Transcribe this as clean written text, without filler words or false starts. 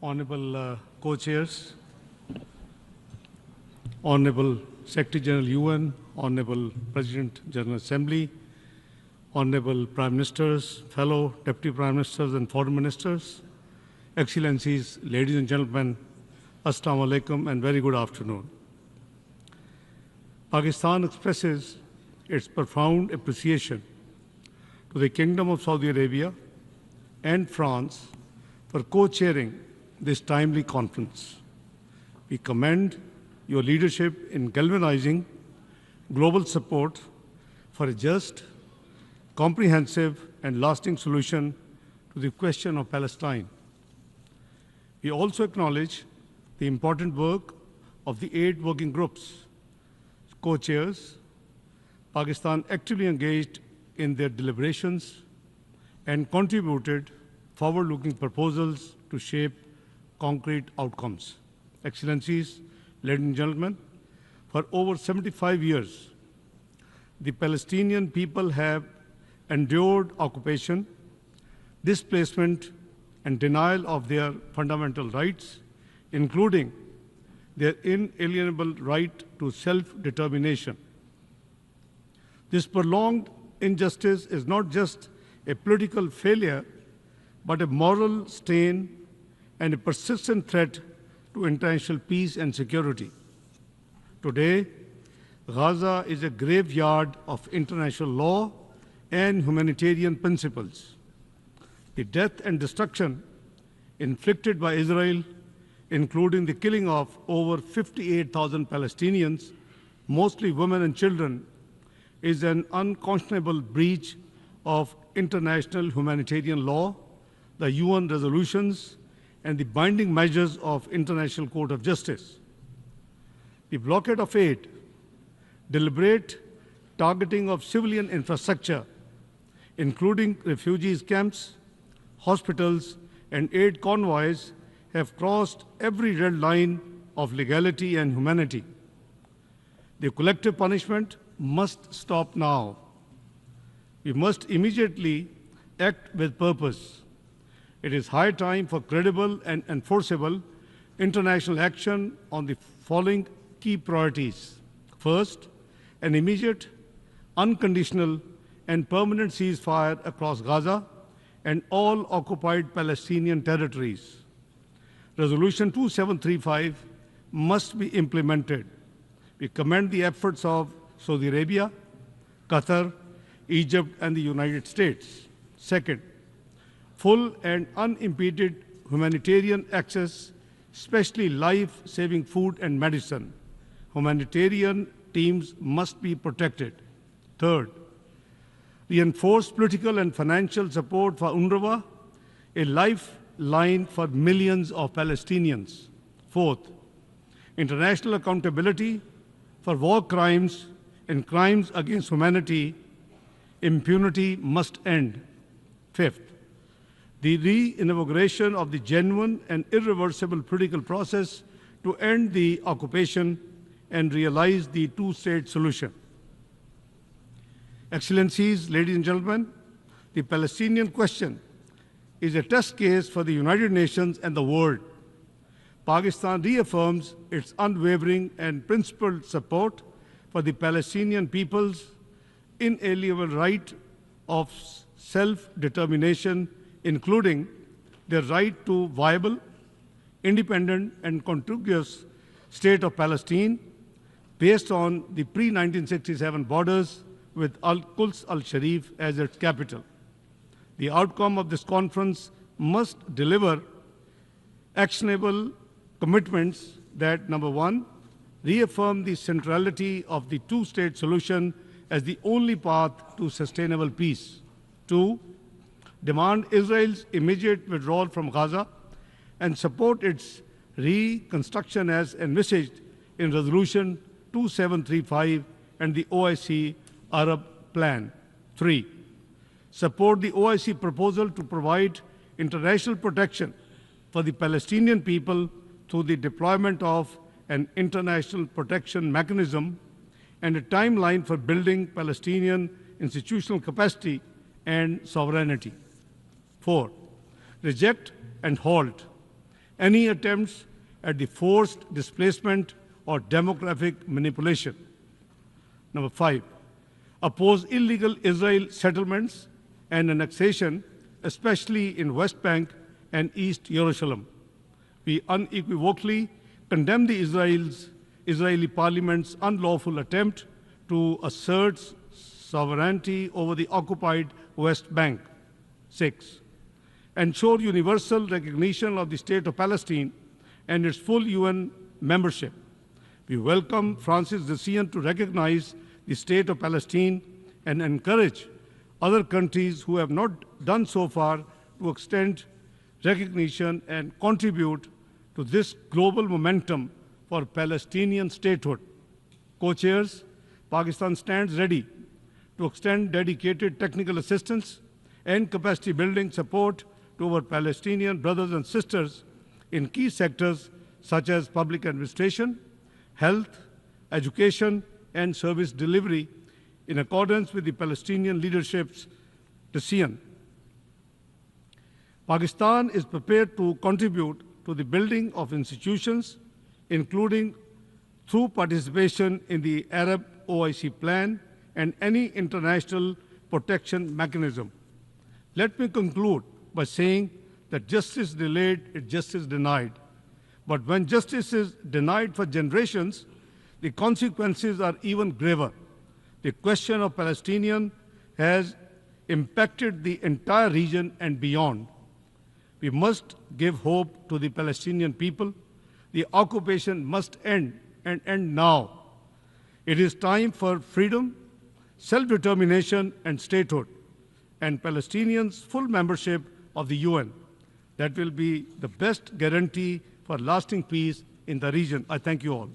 Honorable co-chairs, Honorable Secretary General UN, Honorable President General Assembly, Honorable Prime Ministers, fellow Deputy Prime Ministers and Foreign Ministers, Excellencies, ladies and gentlemen, Assalamu alaikum and very good afternoon. Pakistan expresses its profound appreciation to the Kingdom of Saudi Arabia and France for co-chairing this timely conference. We commend your leadership in galvanizing global support for a just, comprehensive and lasting solution to the question of Palestine. We also acknowledge the important work of the 8 working groups, co-chairs. Pakistan actively engaged in their deliberations and contributed forward-looking proposals to shape concrete outcomes. Excellencies, ladies and gentlemen, for over 75 years, the Palestinian people have endured occupation, displacement, and denial of their fundamental rights, including their inalienable right to self-determination. This prolonged injustice is not just a political failure, but a moral stain and a persistent threat to international peace and security. Today, Gaza is a graveyard of international law and humanitarian principles. The death and destruction inflicted by Israel, including the killing of over 58,000 Palestinians, mostly women and children, is an unconscionable breach of international humanitarian law, the UN resolutions, and the binding measures of International Court of Justice. The blockade of aid, deliberate targeting of civilian infrastructure, including refugees camps, hospitals, and aid convoys, have crossed every red line of legality and humanity. The collective punishment must stop now. We must immediately act with purpose. It is high time for credible and enforceable international action on the following key priorities. First, an immediate, unconditional, and permanent ceasefire across Gaza and all occupied Palestinian territories. Resolution 2735 must be implemented. We commend the efforts of Saudi Arabia, Qatar, Egypt, and the United States. Second, full and unimpeded humanitarian access, especially life-saving food and medicine. Humanitarian teams must be protected. Third, reinforced political and financial support for UNRWA, a lifeline for millions of Palestinians. Fourth, international accountability for war crimes and crimes against humanity. Impunity must end. Fifth, the re-inauguration of the genuine and irreversible political process to end the occupation and realize the two-state solution. Excellencies, ladies and gentlemen, the Palestinian question is a test case for the United Nations and the world. Pakistan reaffirms its unwavering and principled support for the Palestinian people's inalienable right of self-determination, including their right to viable, independent, and contiguous state of Palestine based on the pre-1967 borders with Al-Quds al-Sharif as its capital. The outcome of this conference must deliver actionable commitments that, number one, reaffirm the centrality of the two-state solution as the only path to sustainable peace. Two, demand Israel's immediate withdrawal from Gaza and support its reconstruction as envisaged in Resolution 2735 and the OIC Arab Plan. 3. Support the OIC proposal to provide international protection for the Palestinian people through the deployment of an international protection mechanism and a timeline for building Palestinian institutional capacity and sovereignty. 4. Reject and halt any attempts at the forced displacement or demographic manipulation. Number 5, oppose illegal Israel settlements and annexation, especially in West Bank and East Jerusalem. We unequivocally condemn the Israeli parliament's unlawful attempt to assert sovereignty over the occupied West Bank. 6, ensure universal recognition of the State of Palestine and its full UN membership. We welcome France's decision to recognize the State of Palestine and encourage other countries who have not done so far to extend recognition and contribute to this global momentum for Palestinian statehood. Co-chairs, Pakistan stands ready to extend dedicated technical assistance and capacity building support to our Palestinian brothers and sisters in key sectors such as public administration, health, education, and service delivery in accordance with the Palestinian leadership's decision. Pakistan is prepared to contribute to the building of institutions, including through participation in the Arab OIC plan and any international protection mechanism. Let me conclude by saying that justice delayed is justice denied. But when justice is denied for generations, the consequences are even graver. The question of Palestinians has impacted the entire region and beyond. We must give hope to the Palestinian people. The occupation must end, and end now. It is time for freedom, self-determination, and statehood, and Palestinians' full membership of the UN. That will be the best guarantee for lasting peace in the region. I thank you all.